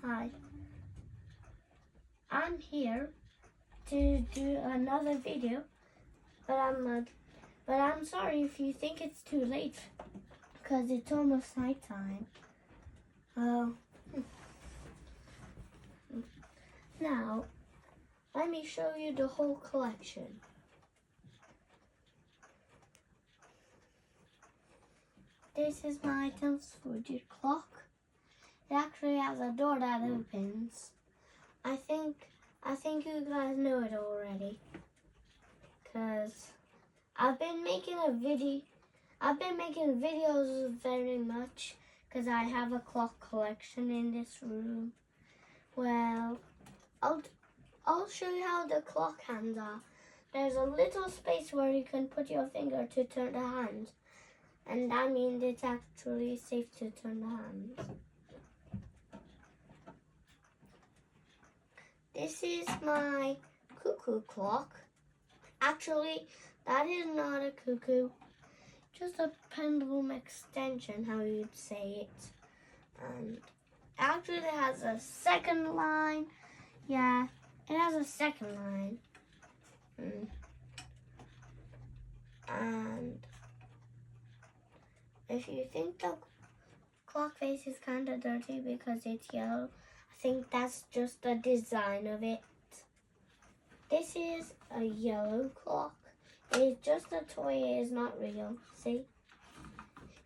Hi. I'm here to do another video, but I'm sorry if you think it's too late, because it's almost nighttime. Now, let me show you the whole collection. This is my Telford clock. It actually has a door that opens. I think you guys know it already, because I've been making videos very much, because I have a clock collection in this room. Well, I'll show you how the clock hands are. There's a little space where you can put your finger to turn the hand, and that means it's actually safe to turn the hands. This is my cuckoo clock. Actually, that is not a cuckoo, just a pendulum extension, how you'd say it. And actually it has a second line. Yeah, it has a second line. And if you think the clock face is kind of dirty because it's yellow, I think that's just the design of it. This is a yellow clock. It's just a toy, it is not real. See?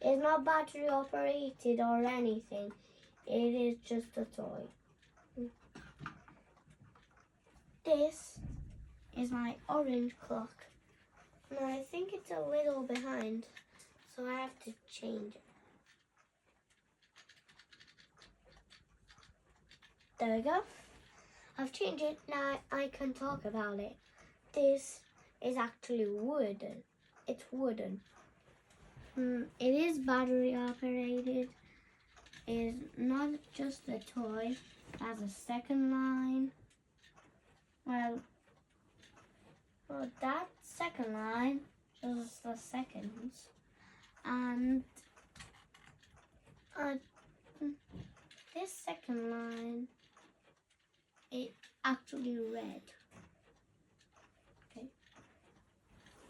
It's not battery operated or anything. It is just a toy. This is my orange clock. Now I think it's a little behind, so I have to change it. There we go. I've changed it. Now I can talk about it. This is actually wooden. It's wooden. It is battery operated. It is not just a toy. It has a second line. Well, that second line shows the seconds. And this second line, it's actually red. Okay.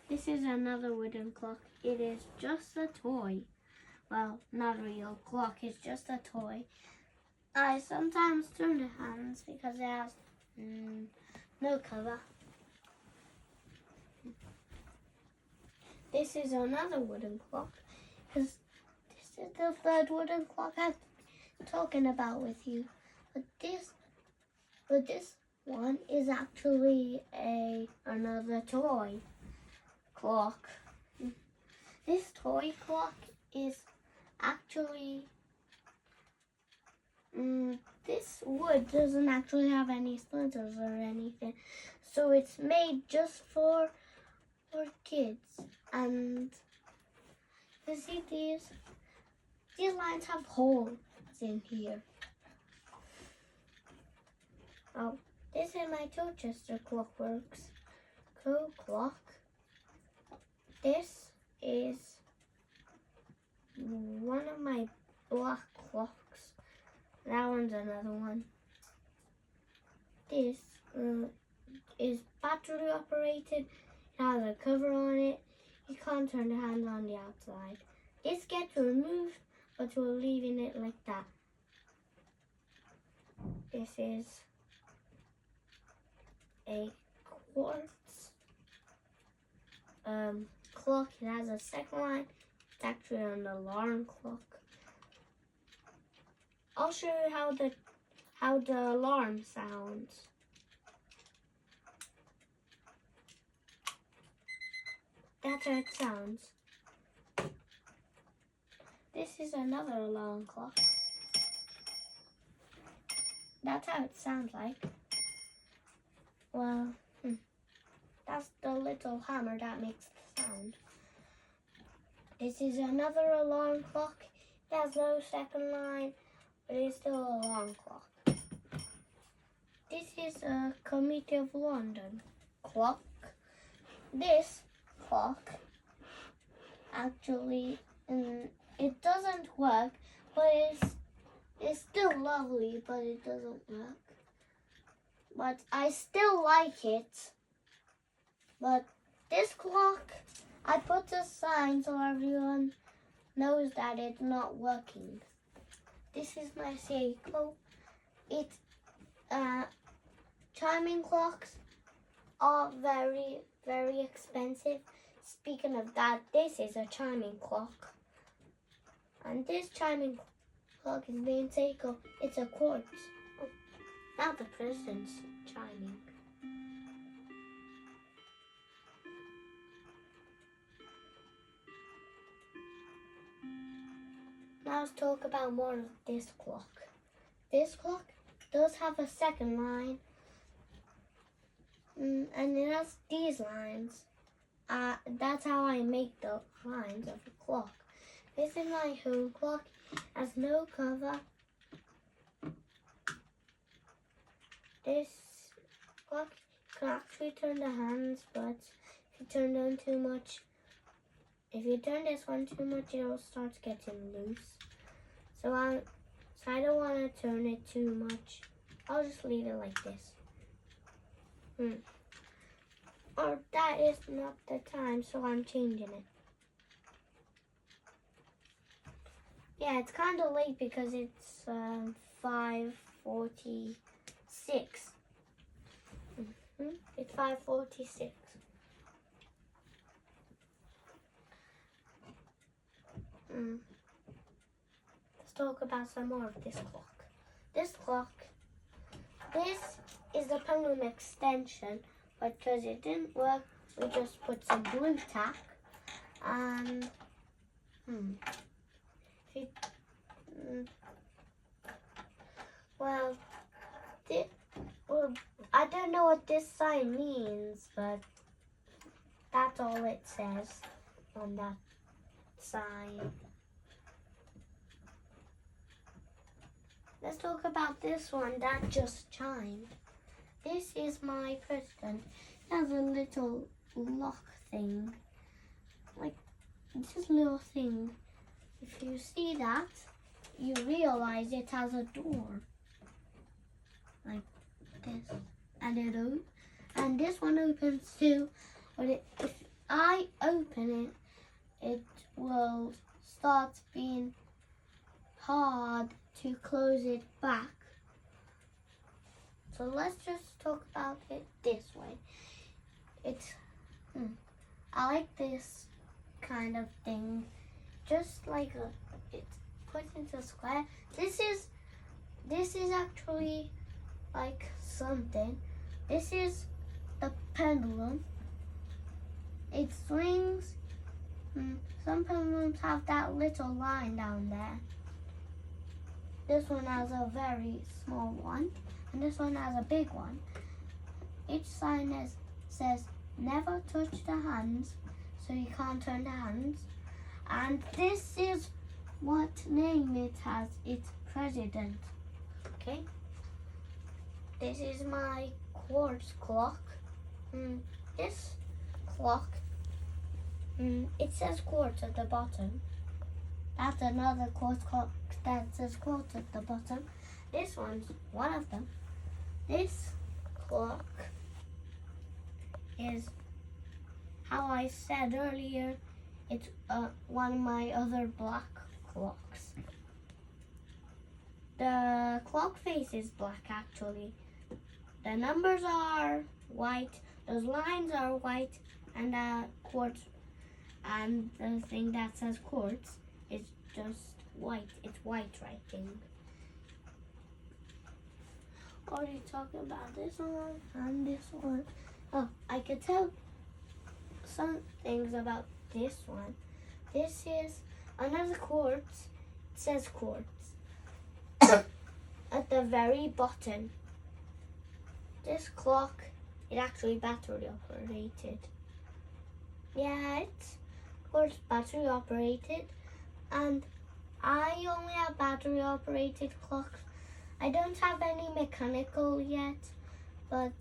This is another wooden clock. It is just a toy. Well, not a real clock, it's just a toy. I sometimes turn the hands because it has no cover. This is another wooden clock, because this is the third wooden clock I'm talking about with you. But this one is actually another toy clock. This toy clock is actually this wood doesn't actually have any splinters or anything, so it's made just for kids. And you see these lines have holes in here. Oh, this is my Chichester Clockworks clock. This is one of my black clocks. That one's another one. This is battery operated. It has a cover on it. You can't turn the hand on the outside. This gets removed, but we're leaving it like that. This is a quartz clock. It has a second line. It's actually an alarm clock. I'll show you how the alarm sounds. That's how it sounds. This is another alarm clock. That's how it sounds like. Well, that's the little hammer that makes the sound. This is another alarm clock. It has no second line, but it's still an alarm clock. This is a Committee of London clock. This clock actually, it doesn't work, but It's still lovely, but it doesn't work. But I still like it. But this clock, I put a sign so everyone knows that it's not working. This is my Seiko. It's chiming clocks are very, very expensive. Speaking of that, this is a chiming clock. And this chiming clock is named Seiko. It's a quartz. Oh, now the president's chiming. Now let's talk about more of this clock. This clock does have a second line. And it has these lines. That's how I make the lines of the clock. This is my home clock. It has no cover. This clock can actually turn the hands, but if you turn them too much, if you turn this one too much, it'll start getting loose. So I don't want to turn it too much. I'll just leave it like this. Or that is not the time, so I'm changing it. Yeah, it's kind of late because it's 5:46. It's 5:46. Let's talk about some more of this clock. This is the pendulum extension, but because it didn't work, we just put some blue tack. And I don't know what this sign means, but that's all it says on that sign. Let's talk about this one that just chimed. This is my president. It has a little lock thing. Like this little thing. If you see that, you realize it has a door. Like this. And this one opens too. But if I open it, it will start being hard to close it back. So let's just talk about it this way. I like this kind of thing, just like it's put into a square. This is actually like something. This is the pendulum. It swings. Some pendulums have that little line down there. This one has a very small one, and this one has a big one. Each sign says never touch the hands, so you can't turn the hands. And this is what name it has. It's president. Okay. This is my quartz clock. This clock, it says quartz at the bottom. That's another quartz clock that says quartz at the bottom. This one's one of them. This clock is, how I said earlier, it's one of my other black clocks. The clock face is black actually. The numbers are white, those lines are white, and the quartz, and the thing that says quartz is just white. It's white writing. What are you talking about? This one and this one. Oh, I could tell some things about this one. This is another quartz. It says quartz at the very bottom. This clock is actually battery operated. Yeah, it's of course battery operated, and I only have battery operated clocks. I don't have any mechanical yet, but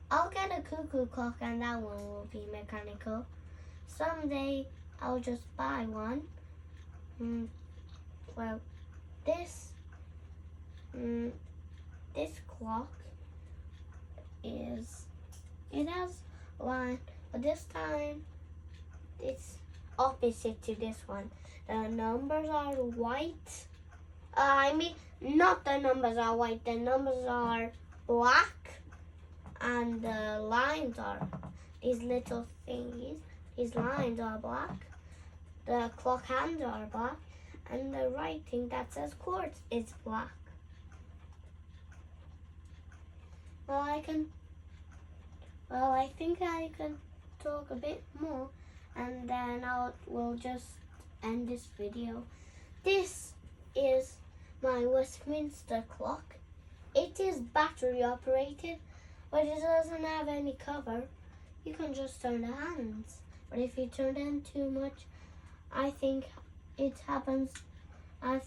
I'll get a cuckoo clock and that one will be mechanical. Someday I'll just buy one. Well, this this clock it has a line, but this time it's opposite to this one. The numbers are white. I mean, not the numbers are white, the numbers are black, and the lines are these little thingies. These lines are black. The clock hands are black, and the writing that says quartz is black. Well, I think I can talk a bit more, and then we'll just end this video. This is my Westminster clock. It is battery operated, but it doesn't have any cover. You can just turn the hands, but if you turn them too much, I think it happens the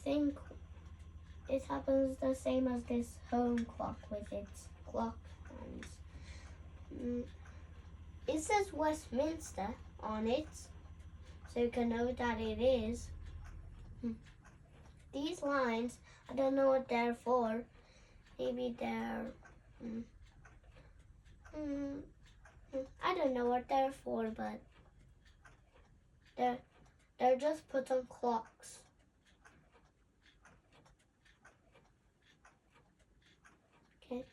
same as this home clock with its clock hands. It says Westminster on it, so you can know that it is. These lines, I don't know what they're for. Maybe they're I don't know what they're for, but they're just put on clocks. Okay.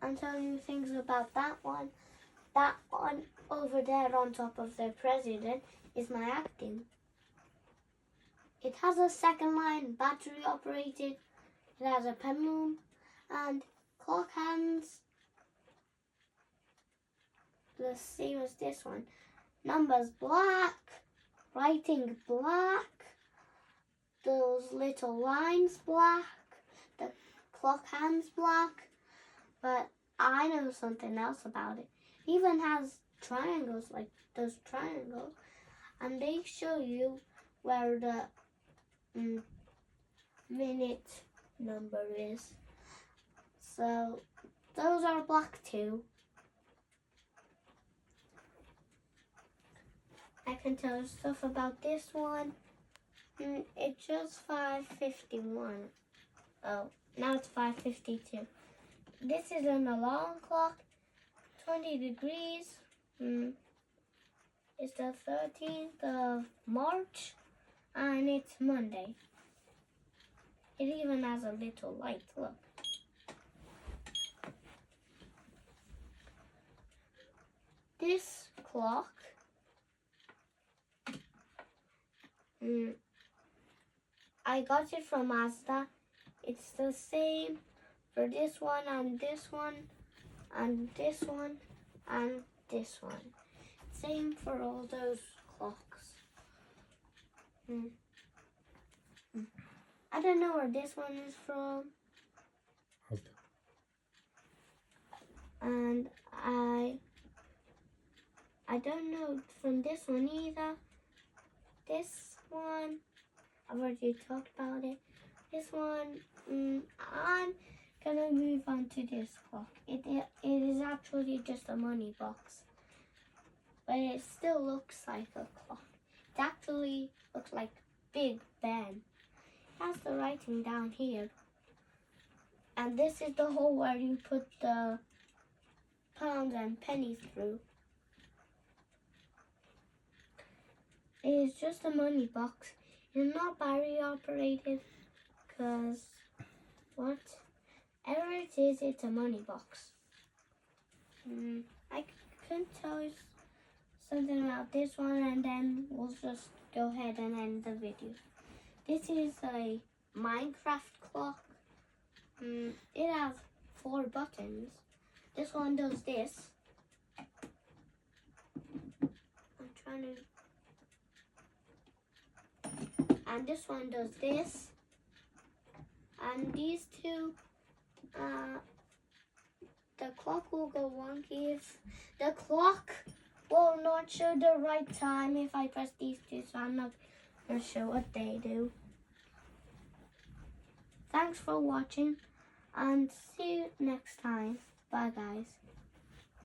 I'll tell you things about that one. That one over there on top of the president is my acting. It has a second line, battery operated. It has a pendulum and clock hands. The same as this one. Numbers black, writing black, those little lines black, the clock hands black. But I know something else about it. It even has triangles, like those triangles, and they show you where the minute number is. So those are black too. I can tell you stuff about this one. It's just 5:51. Oh, now it's 5:52. This is an alarm clock, 20 degrees. It's the 13th of March, and it's Monday. It even has a little light, look. This clock, I got it from Mazda. It's the same for this one and this one and this one and this one. Same for all those clocks. I don't know where this one is from. Okay. And I don't know from this one either. This one, I've already talked about it. This one, I'm gonna move on to this clock. It is actually just a money box, but it still looks like a clock. It actually looks like Big Ben. It has the writing down here, and this is the hole where you put the pounds and pennies through. It is just a money box. It's not battery operated, because whatever it is, it's a money box. I can tell you something about this one, and then we'll just go ahead and end the video. This is a Minecraft clock. It has 4 buttons. This one does this. I'm trying to... And this one does this. And these two, the clock will go wonky if the clock will not show the right time if I press these two, so I'm not going to show what they do. Thanks for watching, and see you next time. Bye guys.